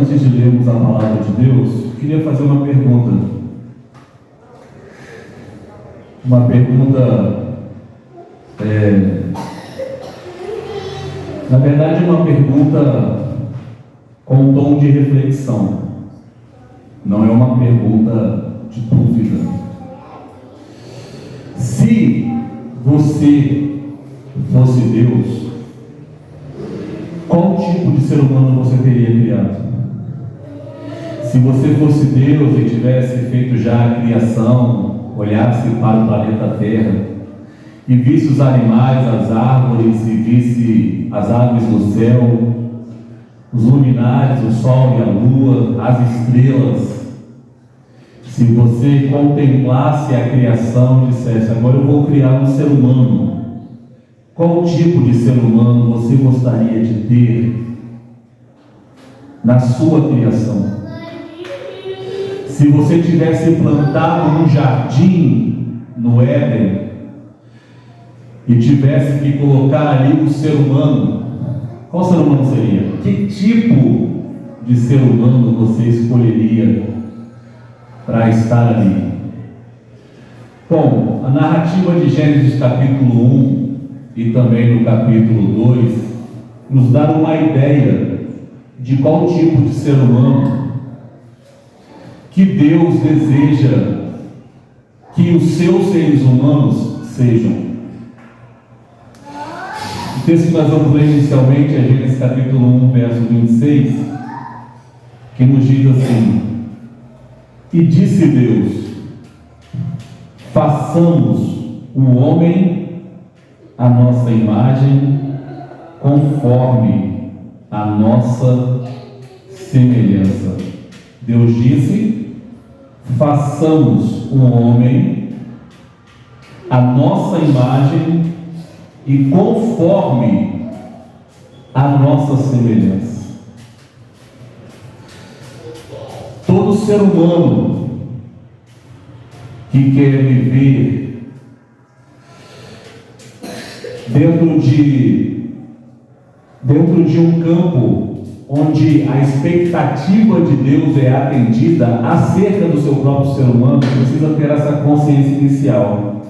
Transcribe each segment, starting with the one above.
antes de lermos a palavra de Deus, eu queria fazer uma pergunta. Uma pergunta, na verdade, uma pergunta com um tom de reflexão. Não é uma pergunta de dúvida. Se você fosse Deus, qual tipo de ser humano você teria criado? Se você fosse Deus e tivesse feito já a criação, olhasse para o planeta Terra e visse os animais, as árvores, e visse as aves no céu, os luminares, o sol e a lua, as estrelas, se você contemplasse a criação e dissesse: agora eu vou criar um ser humano, qual tipo de ser humano você gostaria de ter na sua criação? Se você tivesse plantado um jardim no Éden e tivesse que colocar ali um ser humano, qual ser humano seria? Que tipo de ser humano você escolheria para estar ali? Bom, a narrativa de Gênesis capítulo 1 e também no capítulo 2 nos dá uma ideia de qual tipo de ser humano que Deus deseja que os seus seres humanos sejam. O texto que nós vamos ler inicialmente é Gênesis capítulo 1, verso 26, que nos diz assim: e disse Deus: façamos o homem à nossa imagem, conforme a nossa semelhança. Deus disse: façamos um homem à nossa imagem e conforme a nossa semelhança. Todo ser humano que quer viver dentro de um campo onde a expectativa de Deus é atendida acerca do seu próprio ser humano, precisa ter essa consciência inicial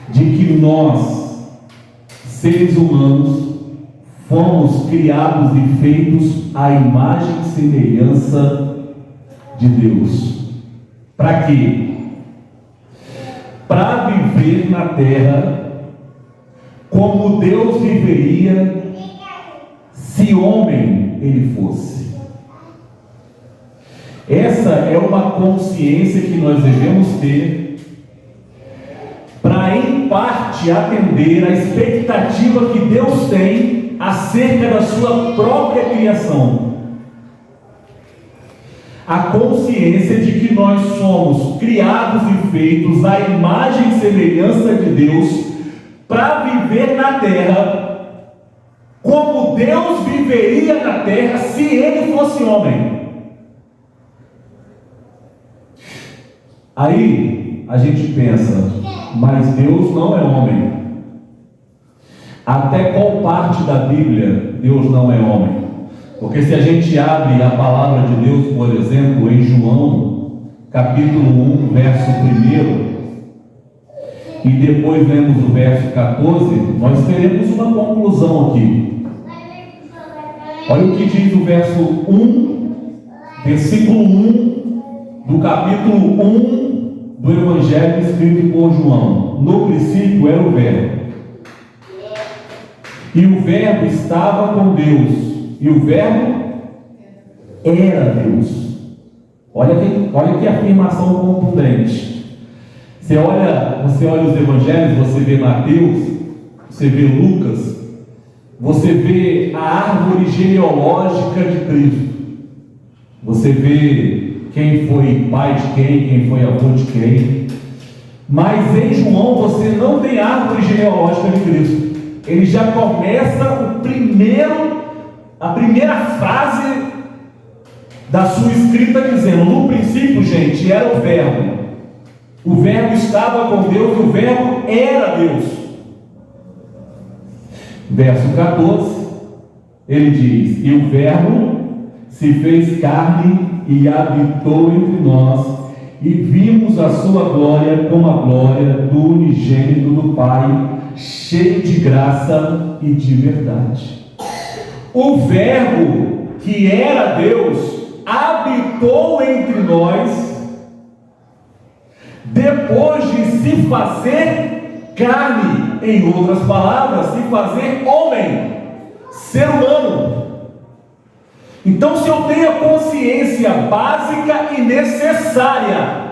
de que nós, seres humanos, fomos criados e feitos à imagem e semelhança de Deus. Para quê? Para viver na terra como Deus viveria se homem ele fosse. Essa é uma consciência que nós devemos ter para, em parte, atender a expectativa que Deus tem acerca da sua própria criação. A consciência de que nós somos criados e feitos à imagem e semelhança de Deus para viver na terra como Deus viveria na terra se ele fosse homem. Aí a gente pensa: mas Deus não é homem. Até qual parte da Bíblia Deus não é homem? Porque se a gente abre a palavra de Deus, por exemplo, em João capítulo 1, verso 1, e depois lemos o verso 14, nós teremos uma conclusão aqui. Olha o que diz o verso 1, versículo 1 do capítulo 1 do Evangelho escrito por João. No princípio era o Verbo, e o Verbo estava com Deus, e o Verbo era Deus. Olha que afirmação contundente. Você olha os Evangelhos, você vê Mateus, você vê Lucas, você vê a árvore genealógica de Cristo. Você vê quem foi pai de quem foi avô de quem. Mas em João você não tem árvore genealógica de Cristo. Ele já começa a primeira frase da sua escrita dizendo: no princípio, gente, era o Verbo. O Verbo estava com Deus e o Verbo era Deus. Verso 14, ele diz: e o Verbo se fez carne e habitou entre nós, e vimos a sua glória como a glória do unigênito do Pai, cheio de graça e de verdade. O Verbo, que era Deus, habitou entre nós, depois de se fazer carne, em outras palavras, se fazer homem, ser humano. Então, se eu tenho a consciência básica e necessária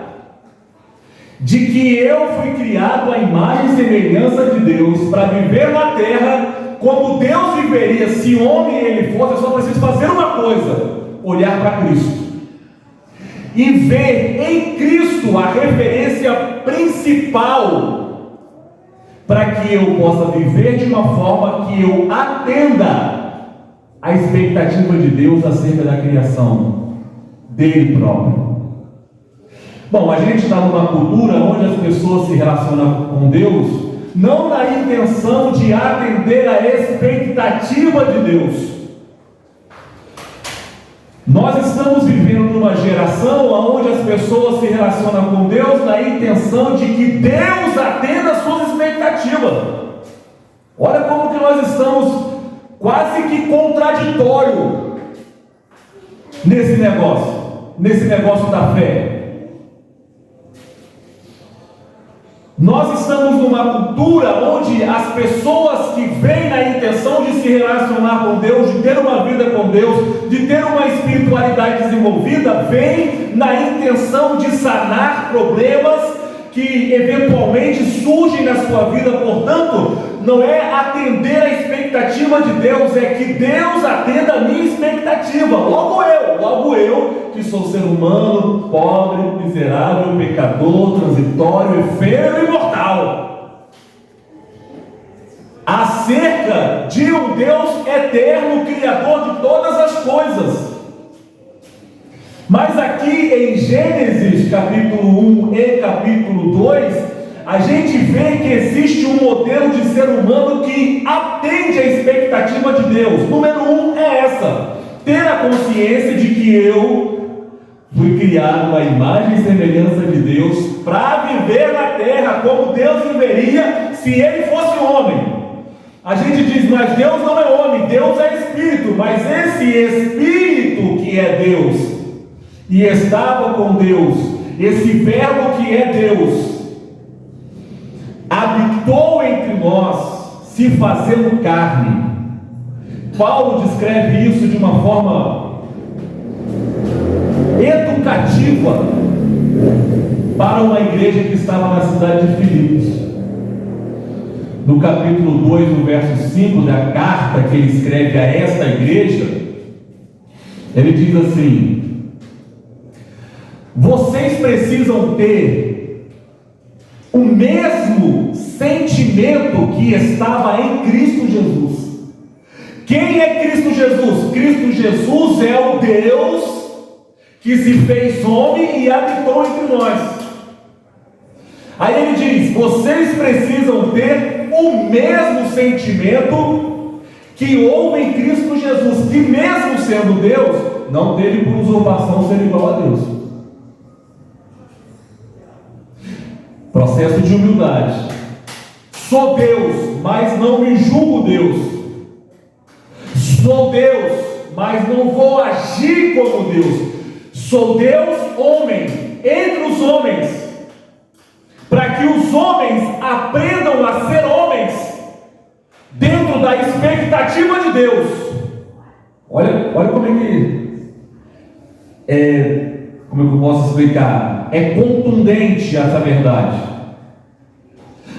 de que eu fui criado à imagem e semelhança de Deus para viver na terra como Deus viveria se homem ele fosse, eu só preciso fazer uma coisa: olhar para Cristo e ver em Cristo a referência principal para que eu possa viver de uma forma que eu atenda a expectativa de Deus acerca da criação dele próprio. Bom, a gente está numa cultura onde as pessoas se relacionam com Deus não na intenção de atender a expectativa de Deus. Nós estamos vivendo numa geração onde as pessoas se relacionam com Deus na intenção de que Deus atenda as suas expectativas. Olha como que nós estamos quase que contraditório nesse negócio da fé. Nós estamos numa cultura onde as pessoas que vêm na intenção de se relacionar com Deus, de ter uma vida com Deus, de ter uma espiritualidade desenvolvida, vêm na intenção de sanar problemas que eventualmente surgem na sua vida. Portanto, não é atender a expectativa de Deus, é que Deus atenda a minha expectativa. Logo eu, que sou ser humano, pobre, miserável, pecador, transitório, efêmero e mortal, acerca de um Deus eterno, Criador de todas as coisas. Mas aqui em Gênesis capítulo 1 e capítulo 2, a gente vê que existe um modelo de ser humano que atende à expectativa de Deus. Número 1 é essa: ter a consciência de que eu fui criado à imagem e semelhança de Deus para viver na terra como Deus viveria se ele fosse homem. A gente diz, mas Deus não é homem, Deus é espírito. Mas esse espírito que é Deus e estava com Deus, esse verbo que é Deus, habitou entre nós, se fazendo carne. Paulo descreve isso de uma forma educativa para uma igreja que estava na cidade de Filipos. No capítulo 2, no verso 5 da carta que ele escreve a esta igreja, ele diz assim: vocês precisam ter o mesmo sentimento que estava em Cristo Jesus. Quem é Cristo Jesus? Cristo Jesus é o Deus que se fez homem e habitou entre nós. Aí ele diz: vocês precisam ter o mesmo sentimento que houve em Cristo Jesus, que mesmo sendo Deus, não teve por usurpação ser igual a Deus. Processo de humildade. Sou Deus, mas não me julgo Deus. Sou Deus, mas não vou agir como Deus. Sou Deus, homem, entre os homens, para que os homens aprendam a ser homens dentro da expectativa de Deus. Olha como como eu posso explicar? É contundente essa verdade.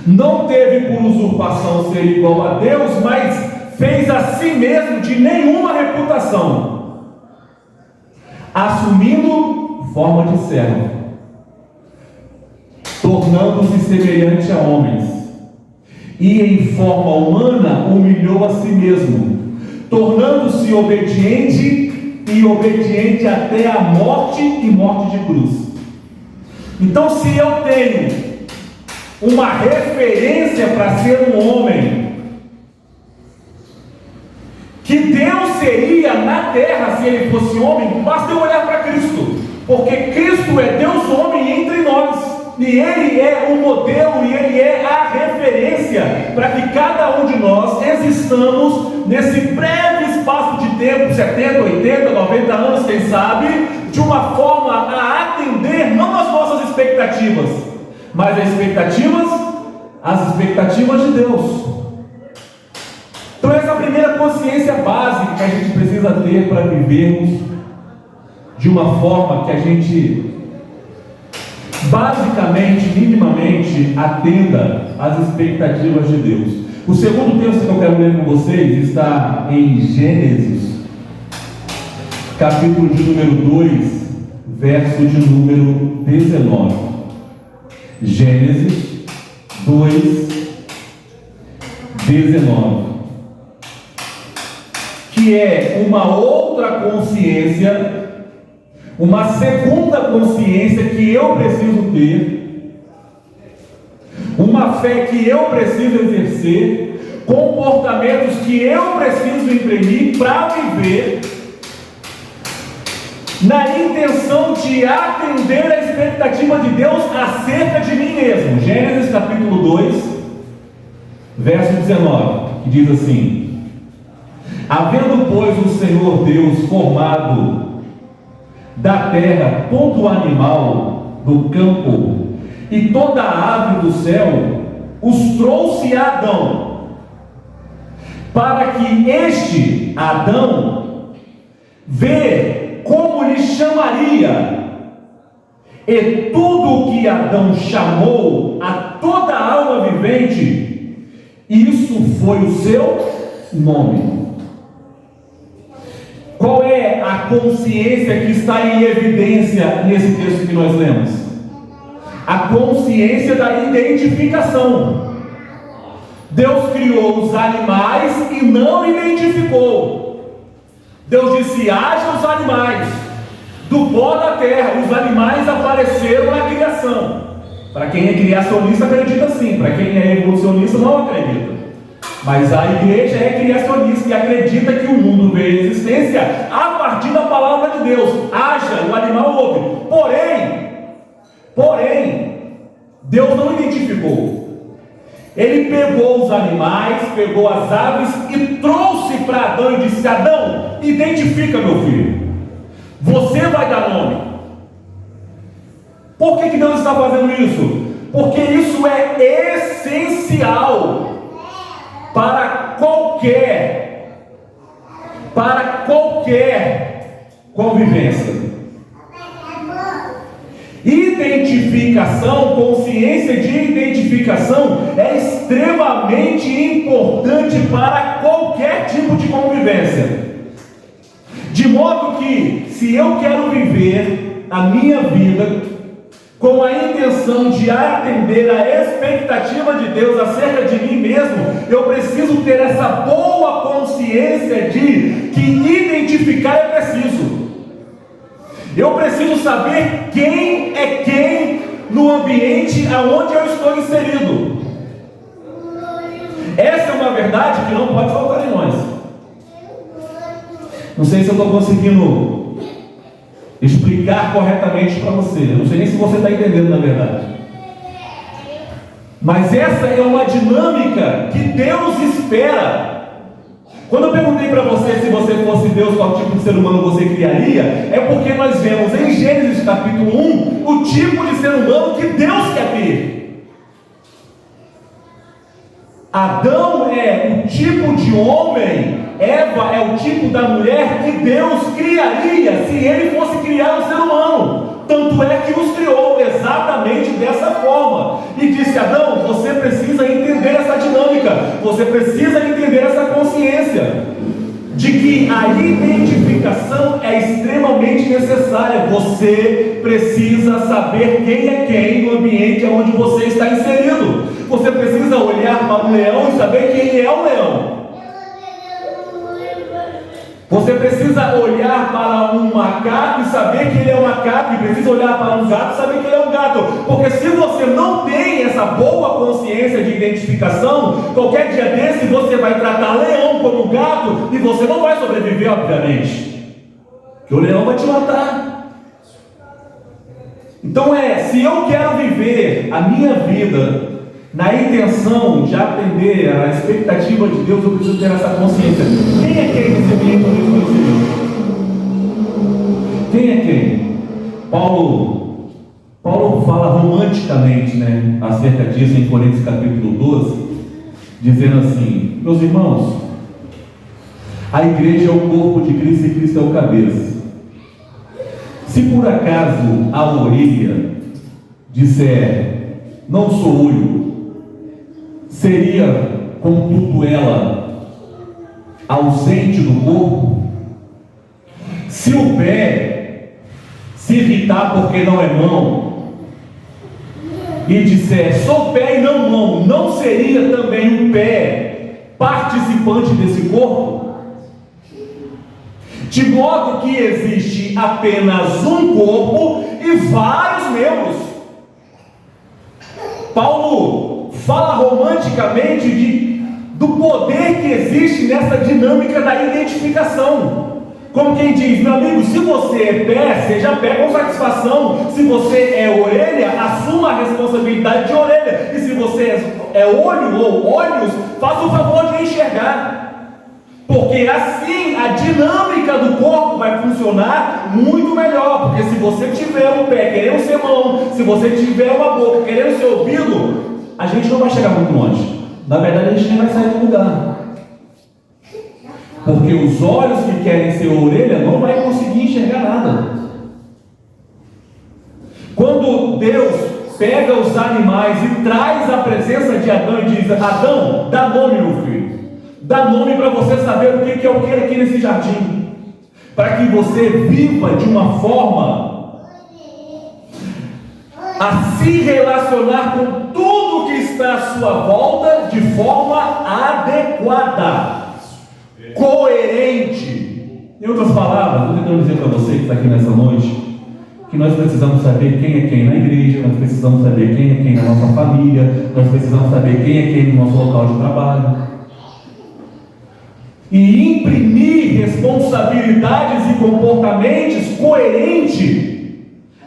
Não teve por usurpação ser igual a Deus, mas fez a si mesmo de nenhuma reputação, assumindo forma de servo, tornando-se semelhante a homens, e em forma humana humilhou a si mesmo, tornando-se obediente e obediente até a morte e morte de cruz. Então, se eu tenho uma referência para ser um homem que Deus seria na terra se ele fosse homem, basta eu olhar para Cristo, porque Cristo é Deus homem entre nós, e ele é o modelo, e ele é a referência para que cada um de nós existamos nesse breve espaço de tempo, 70, 80, 90 anos, quem sabe, de uma forma a atender não as nossas expectativas, mas as expectativas de Deus. Então essa é a primeira consciência básica que a gente precisa ter para vivermos de uma forma que a gente basicamente, minimamente, atenda às expectativas de Deus. O segundo texto que eu quero ler com vocês está em Gênesis, capítulo de número 2, verso de número 19. Gênesis 2, 19. Que é uma outra consciência, uma segunda consciência que eu preciso ter, uma fé que eu preciso exercer, comportamentos que eu preciso imprimir para viver, na intenção de atender a expectativa de Deus acerca de mim mesmo. Gênesis capítulo 2, verso 19, que diz assim: havendo, pois, o Senhor Deus formado da terra todo animal do campo e toda ave do céu, os trouxe a Adão, para que este Adão vê como lhe chamaria, e tudo o que Adão chamou a toda alma vivente, isso foi o seu nome. Qual é a consciência que está em evidência nesse texto que nós lemos? A consciência da identificação. Deus criou os animais e não identificou. Deus disse: haja os animais do pó da terra. Os animais apareceram na criação. Para quem é criacionista acredita sim, para quem é evolucionista não acredita. Mas a igreja é criacionista e acredita que o mundo veio à existência a partir da palavra de Deus. Haja, o animal ouve. Porém, Deus não identificou. Ele pegou os animais, pegou as aves e trouxe para Adão e disse: Adão, identifica meu filho. Você vai dar nome. Por que Deus está fazendo isso? Porque isso é essencial para qualquer convivência. Identificação, consciência de identificação é extremamente importante para qualquer tipo de convivência. De modo que, se eu quero viver a minha vida com a intenção de atender a expectativa de Deus acerca de mim mesmo, eu preciso ter essa boa consciência de que identificar é preciso. Eu preciso saber quem é quem no ambiente aonde eu estou inserido. Essa é uma verdade que não pode faltar em nós. Não sei se eu estou conseguindo explicar corretamente para você. Eu não sei nem se você está entendendo na verdade. Mas essa é uma dinâmica que Deus espera. Quando eu perguntei para você se você fosse Deus, qual tipo de ser humano você criaria, é porque nós vemos em Gênesis capítulo 1 o tipo de ser humano que Deus quer ter. Adão é o tipo de homem, Eva é o tipo da mulher que Deus criaria se ele fosse criar um ser humano. Tanto é que os criou exatamente dessa forma. E disse: Adão, você precisa entender essa dinâmica, você precisa entender essa consciência de que a identificação é extremamente necessária. Você precisa saber quem é quem no ambiente onde você está inserido. Você precisa olhar para o leão e saber quem é o leão. Você precisa olhar para um macaco e saber que ele é um macaco, e precisa olhar para um gato e saber que ele é um gato. Porque se você não tem essa boa consciência de identificação, qualquer dia desse você vai tratar leão como gato e você não vai sobreviver, obviamente, porque o leão vai te matar. Então se eu quero viver a minha vida na intenção de atender à expectativa de Deus, eu preciso ter essa consciência. Quem é quem nesse ambiente do Quem é quem? Paulo fala romanticamente, né, acerca disso em Coríntios capítulo 12, dizendo assim: meus irmãos, a igreja é o corpo de Cristo e Cristo é o cabeça. Se por acaso a orelha disser, não sou olho, seria, contudo, ela ausente do corpo? Se o pé se irritar porque não é mão, e disser, sou pé e não mão, não seria também o pé participante desse corpo? De modo que existe apenas um corpo e vários membros. Paulo fala romanticamente do poder que existe nessa dinâmica da identificação. Como quem diz, meu amigo, se você é pé, seja pé com satisfação. Se você é orelha, assuma a responsabilidade de orelha. E se você é olho ou olhos, faça o favor de enxergar. Porque assim a dinâmica do corpo vai funcionar muito melhor. Porque se você tiver um pé querendo ser mão, se você tiver uma boca querendo ser ouvido, a gente não vai chegar muito longe. Na verdade, a gente nem vai sair do lugar. Porque os olhos que querem ser orelha não vai conseguir enxergar nada. Quando Deus pega os animais e traz a presença de Adão e diz, Adão, dá nome, meu filho. Dá nome para você saber o que eu quero aqui nesse jardim. Para que você viva de uma forma a se relacionar com tudo que está à sua volta de forma adequada, coerente. Em outras palavras, estou tentando dizer para você que está aqui nessa noite, que nós precisamos saber quem é quem na igreja, nós precisamos saber quem é quem na nossa família, nós precisamos saber quem é quem no nosso local de trabalho. E imprimir responsabilidades e comportamentos coerentes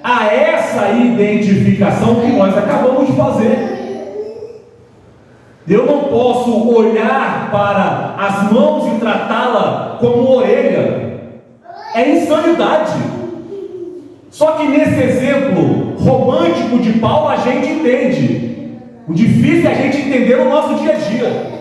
a essa identificação que nós acabamos de fazer. Eu não posso olhar para as mãos e tratá-la como orelha. É insanidade. Só que nesse exemplo romântico de Paulo a gente entende. O difícil é a gente entender no nosso dia a dia.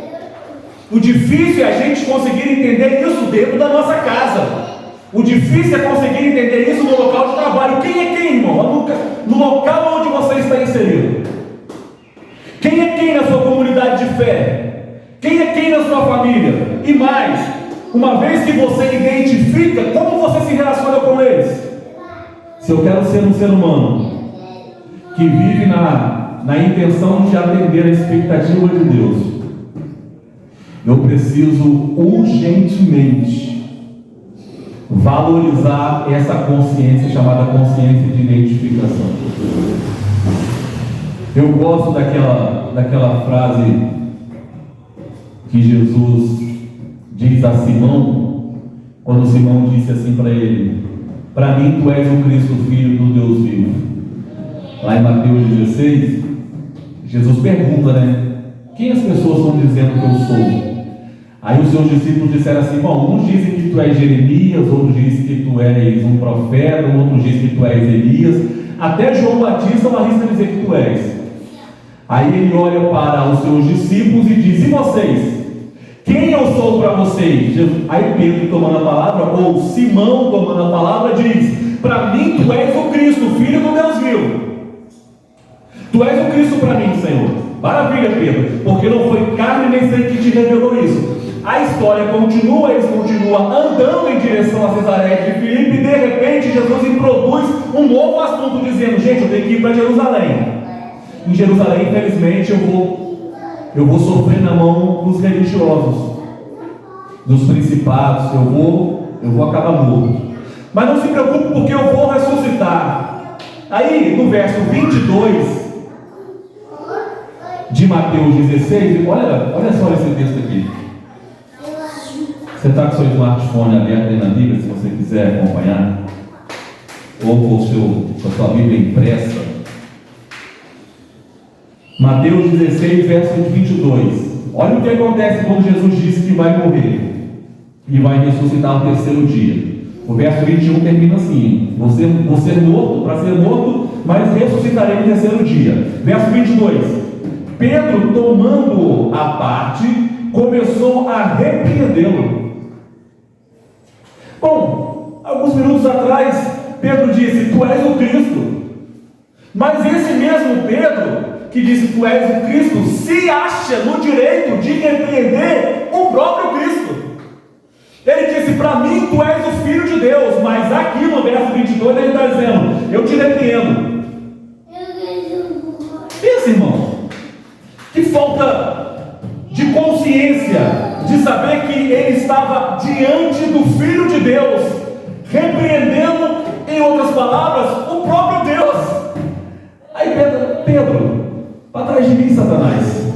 O difícil é a gente conseguir entender isso dentro da nossa casa. O difícil é conseguir entender isso no local de trabalho. Quem é quem, irmão? No local onde você está inserido. Quem é quem na sua comunidade de fé? Quem é quem na sua família? E mais, uma vez que você identifica, como você se relaciona com eles? Se eu quero ser um ser humano que vive na intenção de atender a expectativa de Deus, eu preciso urgentemente valorizar essa consciência chamada consciência de identificação. Eu gosto daquela frase que Jesus diz a Simão, quando Simão disse assim para ele, para mim tu és o Cristo, filho do Deus vivo. Lá em Mateus 16, Jesus pergunta, quem as pessoas estão dizendo que eu sou? Aí os seus discípulos disseram assim, bom, uns dizem que tu és Jeremias, outros dizem que tu és um profeta, outros dizem que tu és Elias, até João Batista não arrisca dizer que tu és. Aí ele olha para os seus discípulos e diz, e vocês? Quem eu sou para vocês? Aí Pedro tomando a palavra, ou Simão tomando a palavra, diz, para mim tu és o Cristo, filho do Deus vivo. Tu és o Cristo para mim, Senhor. Maravilha, Pedro, porque não foi carne nem sangue que te revelou isso. A história continua, eles continuam andando em direção a Cesareia de Filipe, e de repente Jesus introduz um novo assunto, dizendo, gente, eu tenho que ir para Jerusalém. Em Jerusalém, infelizmente, eu vou sofrer na mão dos religiosos, dos principados, eu vou acabar morto. Mas não se preocupe, porque eu vou ressuscitar. Aí, no verso 22, de Mateus 16, olha só esse texto aqui. Você está com o seu smartphone aberto aí na Bíblia, se você quiser acompanhar, ou com a sua Bíblia impressa. Mateus 16, verso 22. Olha o que acontece quando Jesus disse que vai morrer e vai ressuscitar no terceiro dia. O verso 21 termina assim: você morto, para ser morto, mas ressuscitarei no terceiro dia. Verso 22. Pedro, tomando-o à parte, começou a repreendê-lo. Bom, alguns minutos atrás, Pedro disse: tu és o Cristo. Mas esse mesmo Pedro, que disse: tu és o Cristo, se acha no direito de repreender o próprio Cristo. Ele disse: para mim tu és o Filho de Deus. Mas aqui no verso 22 ele está dizendo: eu te repreendo. Pensa, irmão, que falta de consciência, de saber que ele estava diante do Filho de Deus, repreendendo, em outras palavras, o próprio Deus. Aí Pedro, para trás de mim, Satanás.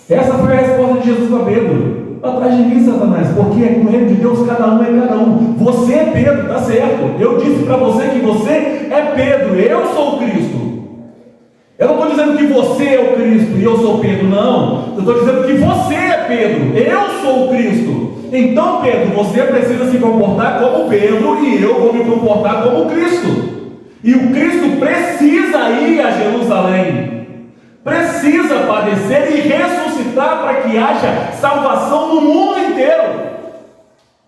Essa foi a resposta de Jesus para Pedro: para trás de mim, Satanás, porque no reino de Deus cada um é cada um. Você é Pedro, tá certo? Eu disse para você que você é Pedro, eu sou o Cristo. Eu não estou dizendo que você é o Cristo e eu sou Pedro, não. Eu estou dizendo que você é Pedro, eu sou o Cristo. Então, Pedro, você precisa se comportar como Pedro e eu vou me comportar como Cristo. E o Cristo precisa ir a Jerusalém, precisa padecer e ressuscitar para que haja salvação no mundo inteiro.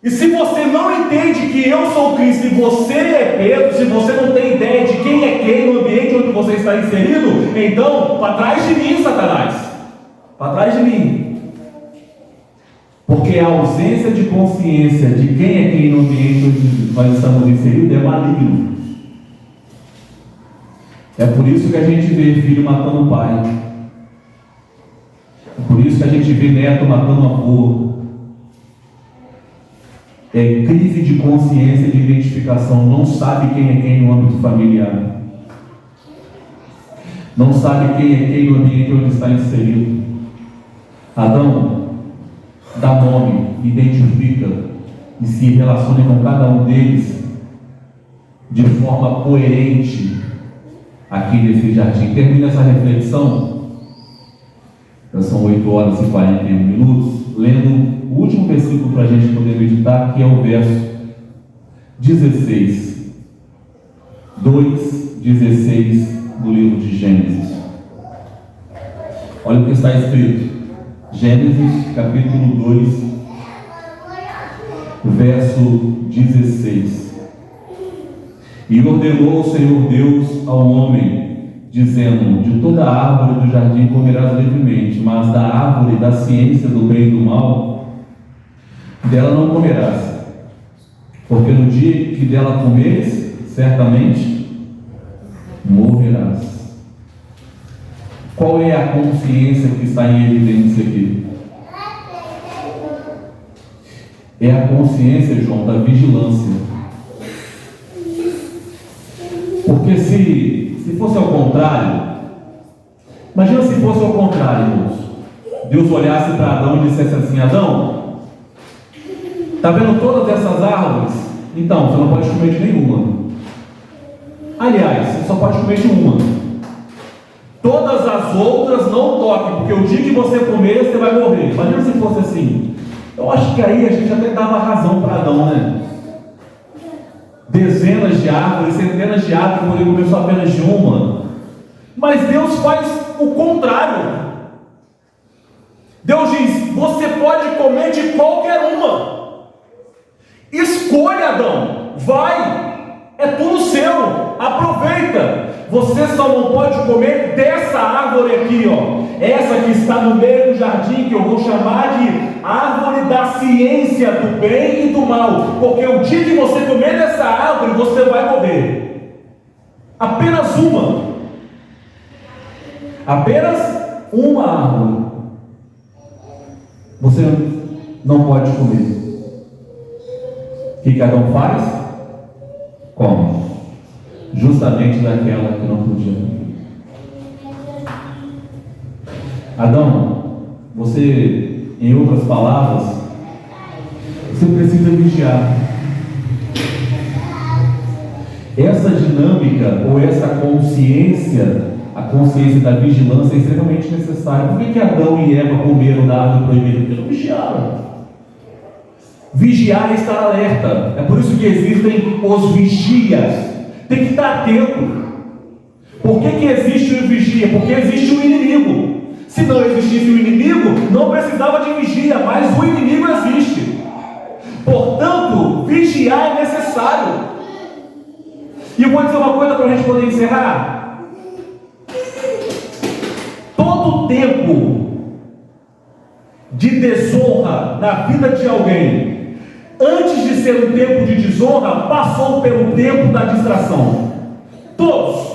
E se você não entende que eu sou Cristo e você é Pedro, se você não tem ideia de quem é quem no ambiente onde você está inserido, então, para trás de mim, Satanás, para trás de mim. Porque a ausência de consciência de quem é quem no ambiente onde nós estamos inseridos é maligno. É por isso que a gente vê filho matando pai. É por isso que a gente vê neto matando avô. É crise de consciência, de identificação. Não sabe quem é quem no âmbito familiar. Não sabe quem é quem no ambiente onde está inserido. Adão dá nome, identifica e se relaciona com cada um deles de forma coerente aqui nesse jardim. Termina essa reflexão, já são 8 horas e 41 minutos, lendo o último versículo para a gente poder meditar, que é o verso 16, 2:16 do livro de Gênesis. Olha o que está escrito, Gênesis capítulo 2, verso 16. E ordenou o Senhor Deus ao homem, dizendo: de toda a árvore do jardim comerás livremente, mas da árvore da ciência do bem e do mal, dela não comerás, porque no dia que dela comeres, certamente morrerás. Qual é a consciência que está em evidência aqui? É a consciência, João, da vigilância. Porque se fosse ao contrário, imagina se fosse ao contrário, irmãos. Deus olhasse para Adão e dissesse assim: Adão, está vendo todas essas árvores? Então, você não pode comer de nenhuma. Aliás, você só pode comer de uma. Todas as outras não toque, porque o dia que você comer, você vai morrer. Imagina se fosse assim. Eu acho que aí a gente até dava razão para Adão, né? Dezenas de árvores, centenas de árvores, poder comer só apenas de uma. Mas Deus faz o contrário. Deus diz: você pode comer de qualquer uma. Escolha, Adão, vai, é tudo seu, aproveita. Você só não pode comer dessa árvore aqui, ó. Essa que está no meio do jardim, que eu vou chamar de árvore da ciência do bem e do mal. Porque o dia que você comer dessa árvore, você vai morrer. Apenas uma. Apenas uma árvore. Você não pode comer. O que Adão faz? Come. Justamente daquela que não podia. Adão, você, em outras palavras, você precisa vigiar. Essa dinâmica ou essa consciência, a consciência da vigilância é extremamente necessária. Por que Adão e Eva comeram da árvore proibida? Porque não vigiaram. Vigiar é estar alerta. É por isso que existem os vigias. Tem que estar atento. Por que existe o vigia? Porque existe o inimigo. Se não existisse o inimigo, não precisava de vigia, mas o inimigo existe. Portanto, vigiar é necessário. E eu vou dizer uma coisa para a gente poder encerrar. Todo tempo de desonra na vida de alguém, antes de ser um tempo de desonra, passou pelo tempo da distração. Todos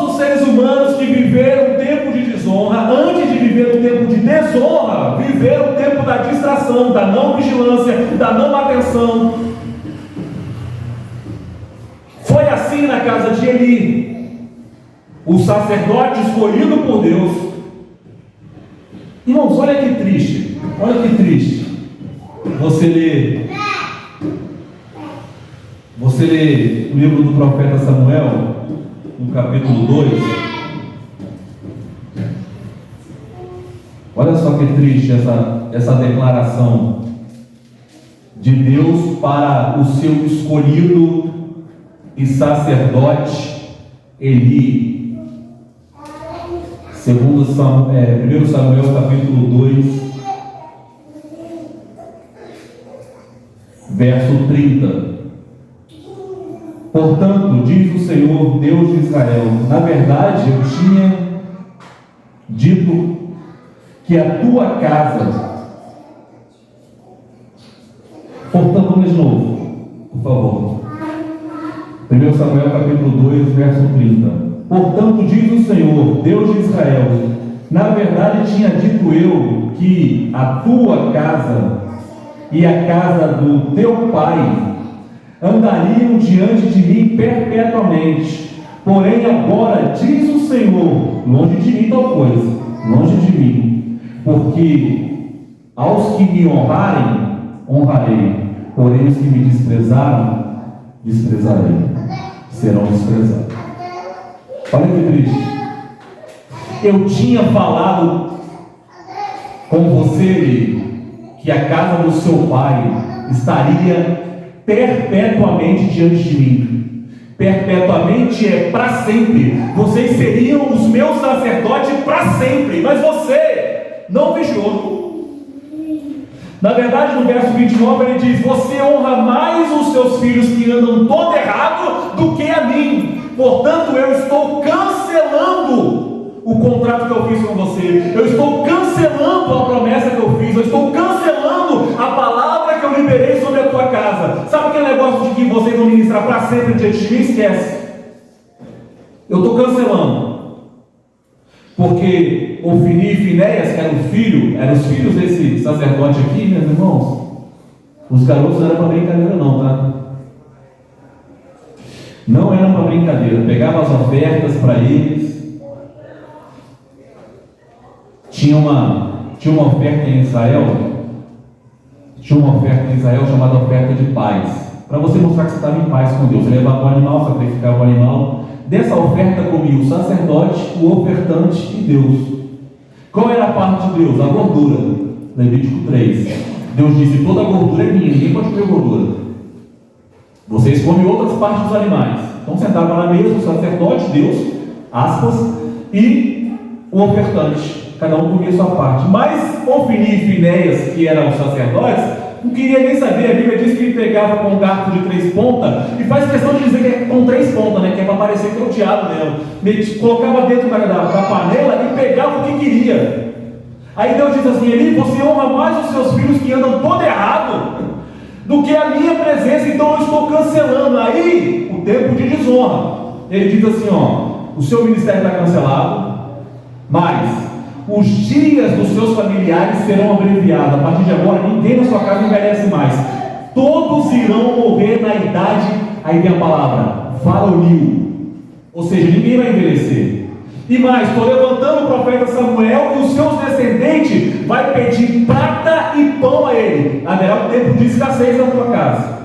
os seres humanos que viveram o tempo de desonra, antes de viver o tempo de desonra, viveram o tempo da distração, da não vigilância, da não atenção. Foi assim na casa de Eli, o sacerdote escolhido por Deus. Irmãos, olha que triste. Você lê o livro do profeta Samuel, no capítulo 2. Olha só que triste essa declaração de Deus para o seu escolhido e sacerdote Eli. 1 Samuel capítulo 2, verso 30. Portanto, diz o Senhor, Deus de Israel, na verdade eu tinha dito que a tua casa... Portanto, vamos de novo, por favor. 1 Samuel capítulo 2, verso 30. Portanto, diz o Senhor, Deus de Israel, na verdade tinha dito eu que a tua casa e a casa do teu pai andariam diante de mim perpetuamente. Porém agora diz o Senhor, longe de mim tal coisa, longe de mim, porque aos que me honrarem, honrarei, porém os que me desprezaram, desprezarei, serão desprezados. Olha que triste. Eu tinha falado com você que a casa do seu pai estaria perpetuamente diante de mim. Perpetuamente é para sempre. Vocês seriam os meus sacerdotes para sempre, mas você não vigiou. Na verdade, no verso 29 ele diz: você honra mais os seus filhos que andam todo errado do que a mim. Portanto, eu estou cancelando o contrato que eu fiz com você. Eu estou cancelando a promessa que eu fiz. Eu estou cancelando a palavra que eu liberei sobre a tua casa. Sabe aquele negócio de que vocês vão ministrar para sempre diante de mim? Esquece. Eu estou cancelando. Porque Ofni e Finéias, que eram os filhos desse sacerdote aqui, meus irmãos, os garotos não eram para brincadeira não, tá? Não eram para brincadeira. Pegava as ofertas para eles. Tinha uma oferta em Israel. Chamada oferta de paz. Para você mostrar que você estava em paz com Deus. Você levava o animal, sacrificava o animal. Dessa oferta comia o sacerdote, o ofertante e Deus. Qual era a parte de Deus? A gordura. Levítico 3. Deus disse: toda a gordura é minha, ninguém pode comer gordura. Vocês comem outras partes dos animais. Então sentava na mesa o sacerdote, Deus, aspas, e o ofertante. Cada um comia a sua parte. Mas Ofni e Finéias, que eram os sacerdotes, não queria nem saber. A Bíblia diz que ele pegava com um garfo de 3 pontas, e faz questão de dizer que é com 3 pontas, né? Que é para parecer que é o diabo mesmo. Colocava dentro da panela e pegava o que queria. Aí Deus diz assim: Eli, você honra mais os seus filhos que andam todo errado do que a minha presença, então eu estou cancelando. Aí, o tempo de desonra. Ele diz assim: ó, o seu ministério está cancelado, mas os dias dos seus familiares serão abreviados. A partir de agora, ninguém na sua casa envelhece mais. Todos irão morrer na idade, aí vem a palavra, varonil. Ou seja, ninguém vai envelhecer. E mais, estou levantando o profeta Samuel e os seus descendentes vai pedir prata e pão a ele. Haverá um tempo de escassez na tua casa.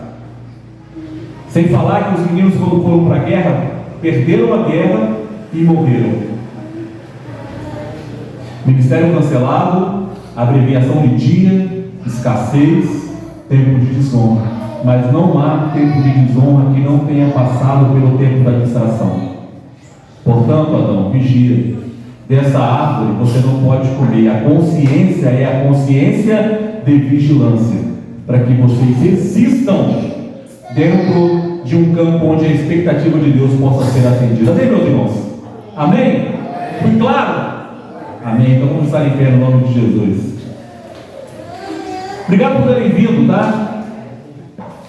Sem falar que os meninos, quando foram para a guerra, perderam a guerra e morreram. Ministério cancelado, abreviação de dia, escassez, tempo de desonra. Mas não há tempo de desonra que não tenha passado pelo tempo da distração. Portanto, Adão, vigia. Dessa árvore você não pode comer. A consciência é a consciência de vigilância, para que vocês existam dentro de um campo onde a expectativa de Deus possa ser atendida. Amém, meus irmãos? Amém? Fui claro? Amém. Então vamos estar em pé no nome de Jesus. Obrigado por terem vindo, tá?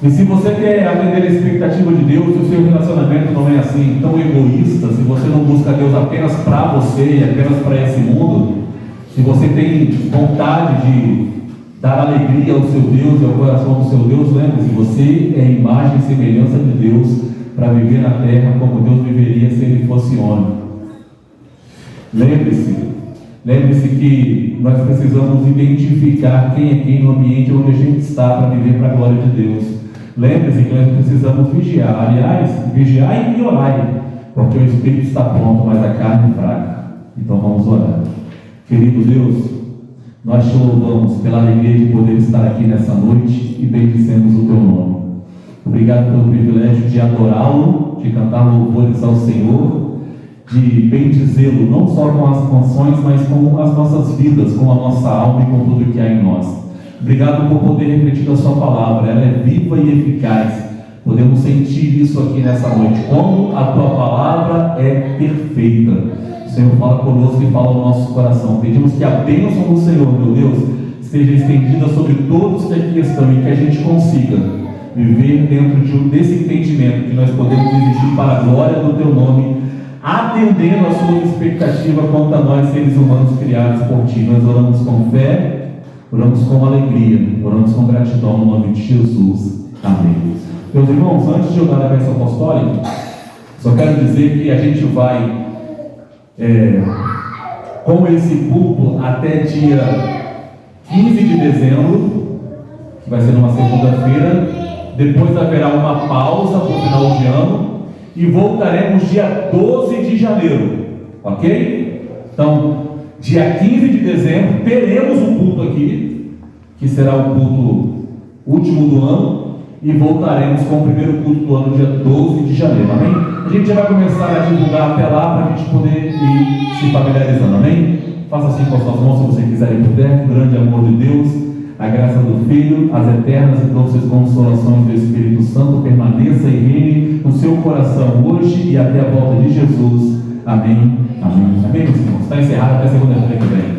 E se você quer atender a expectativa de Deus, se o seu relacionamento não é assim tão egoísta, se você não busca Deus apenas para você e apenas para esse mundo, se você tem vontade de dar alegria ao seu Deus e ao coração do seu Deus, lembre-se, você é a imagem e semelhança de Deus para viver na terra como Deus viveria se Ele fosse homem. Lembre-se que nós precisamos identificar quem é quem no ambiente onde a gente está para viver para a glória de Deus. Lembre-se que nós precisamos vigiar. Aliás, vigiar e orar, porque o Espírito está pronto, mas a carne é fraca. Então vamos orar. Querido Deus, nós te louvamos pela alegria de poder estar aqui nessa noite e bendizemos o teu nome. Obrigado pelo privilégio de adorá-lo, de cantar louvores ao Senhor, de bendizê-lo não só com as canções, mas com as nossas vidas, com a nossa alma e com tudo que há em nós. Obrigado por poder refletir a sua palavra. Ela é viva e eficaz. Podemos sentir isso aqui nessa noite, como a tua palavra é perfeita. O Senhor fala conosco e fala ao nosso coração. Pedimos que a bênção do Senhor, meu Deus, seja estendida sobre todos que aqui estão e que a gente consiga viver dentro desse entendimento que nós podemos exigir para a glória do teu nome, atendendo a sua expectativa quanto a nós, seres humanos criados por ti. Nós oramos com fé, oramos com alegria, oramos com gratidão no nome de Jesus. Amém. Meus irmãos, antes de eu dar a bênção apostólica, só quero dizer que a gente vai com esse culto até dia 15 de dezembro, que vai ser numa segunda-feira. Depois haverá uma pausa para o final de ano e voltaremos dia 12 de janeiro, ok? Então, dia 15 de dezembro teremos um culto aqui, que será o culto último do ano, e voltaremos com o primeiro culto do ano, dia 12 de janeiro, amém? A gente já vai começar a divulgar até lá para a gente poder ir se familiarizando, amém? Faça assim com as suas mãos se você quiser ir por perto. O grande amor de Deus, a graça do Filho, as eternas e doces consolações do Espírito Santo permaneça e reine no seu coração hoje e até a volta de Jesus. Amém. Amém. Amém, meus irmãos. Está encerrado até segunda-feira que vem.